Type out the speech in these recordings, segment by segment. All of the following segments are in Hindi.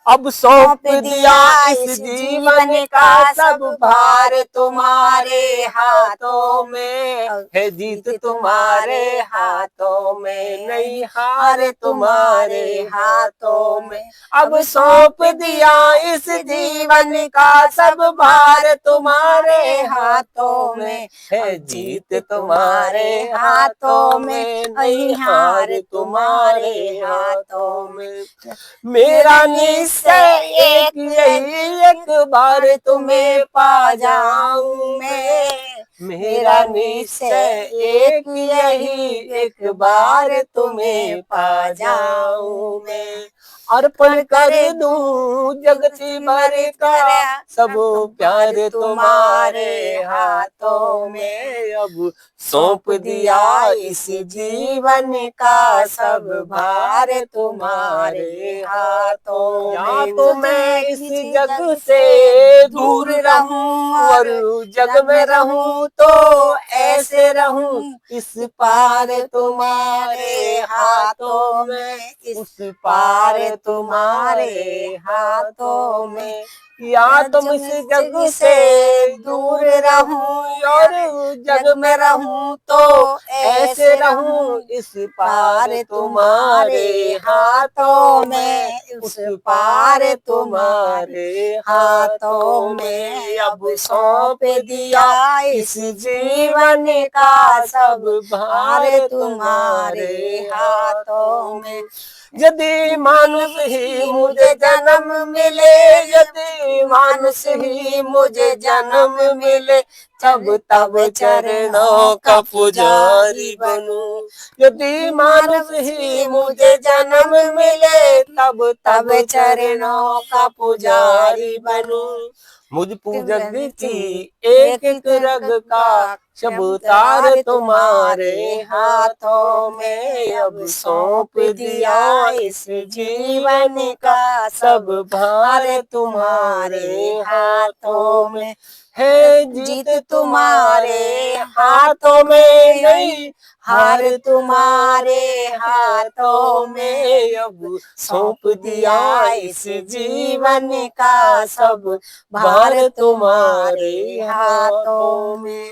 अब सौंप दिया इस जीवन का सब भार तुम्हारे हाथों में है, जीत तुम्हारे हाथों में, नहीं हार तुम्हारे हाथों में। अब सौंप दिया इस जीवन का सब भार तुम्हारे हाथों में है, जीत तुम्हारे हाथों में, नहीं हार तुम्हारे हाथों में। मेरा निश्चय एक यही, एक बार तुम्हें पा जाऊं मैं। मेरा निश्चय एक यही, एक बार तुम्हें पा जाऊं मैं। अर्पण कर दूं जगती भर का सब प्यार तुम्हारे हाथों में। अब सौंप दिया इस जीवन का सब भार तुम्हारे हाथों में। या तो मैं इस जग से दूर रहूं और जग में रहूं तो ऐसे रहूं, इस पार तुम्हारे हाथों में, उस पार तुम्हारे हाथों में। या तुम इस जग से दूर रहूं और जग में रहूं तो ऐसे रहूं, इस पार तुम्हारे हाथों में, उस पार तुम्हारे हाथों में। अब सौंप दिया इस जीवन का सब भार तुम्हारे हाथों में। यदि मानुष ही मुझे जन्म मिले, यदि मानुष ही मुझे जन्म मिले, तब चरणों का पुजारी बनूं। यदि मानुष ही मुझे जन्म मिले, तब चरणों का पुजारी बनूं। मुझ पूजक की एक एक रग का सब तार तुम्हारे हाथों में। अब सौंप दिया इस जीवन का सब भार तुम्हारे हाथों में है, जीत तुम्हारे हाथों में, नहीं हार तुम्हारे हाथों में। अब सौंप दिया इस जीवन का सब भार तुम्हारे हाथों में।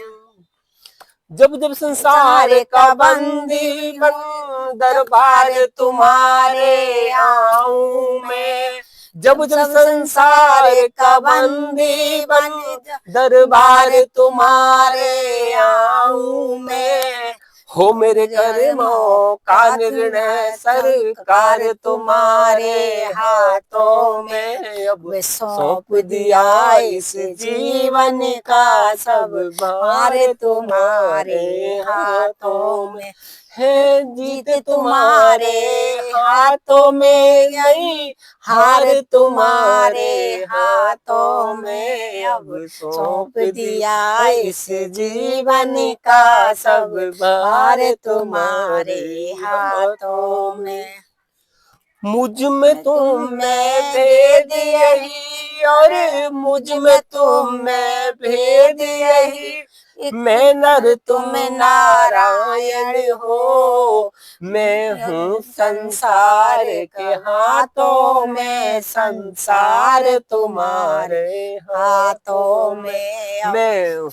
जब जब संसार का बंदी बन दरबार तुम्हारे आऊं मैं। जब जब संसार का बंदी बन दरबार तुम्हारे आऊं मैं। हो मेरे कर्मों का निर्णय सरकार तुम्हारे हाथों में। अब सौंप दिया इस जीवन का सब भार तुम्हारे हाथों में है, जीत तुम्हारे हाथों में, यही हार तुम्हारे हाथों में। अब सौंप दिया इस जीवन का सब भार तुम्हारे हाथों में। मुझ में तुम में भेद यही और मुझ में तुम में भेद यही, मैं नर तुम नारायण हो। मैं हूँ संसार के हाथों में, संसार तुम्हारे हाथों में। मैं हूँ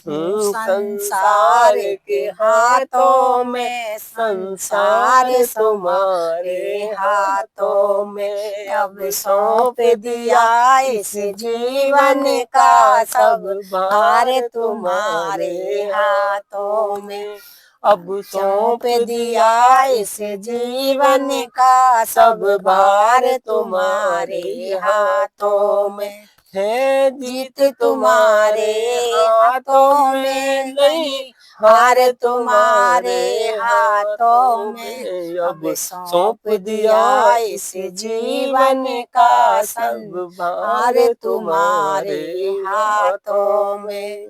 संसार के हाथों में, संसार तुम्हारे हाथों में। अब सौंप दिया इस जीवन का सब भार तुम्हारे हाथों में। अब सौंप दिया इस जीवन का सब भार तुम्हारे हाथों में है, जीत तुम्हारे हाथों में, नहीं हार तुम्हारे हाथों में। अब सौंप दिया इस जीवन का सब भार तुम्हारे हाथों में।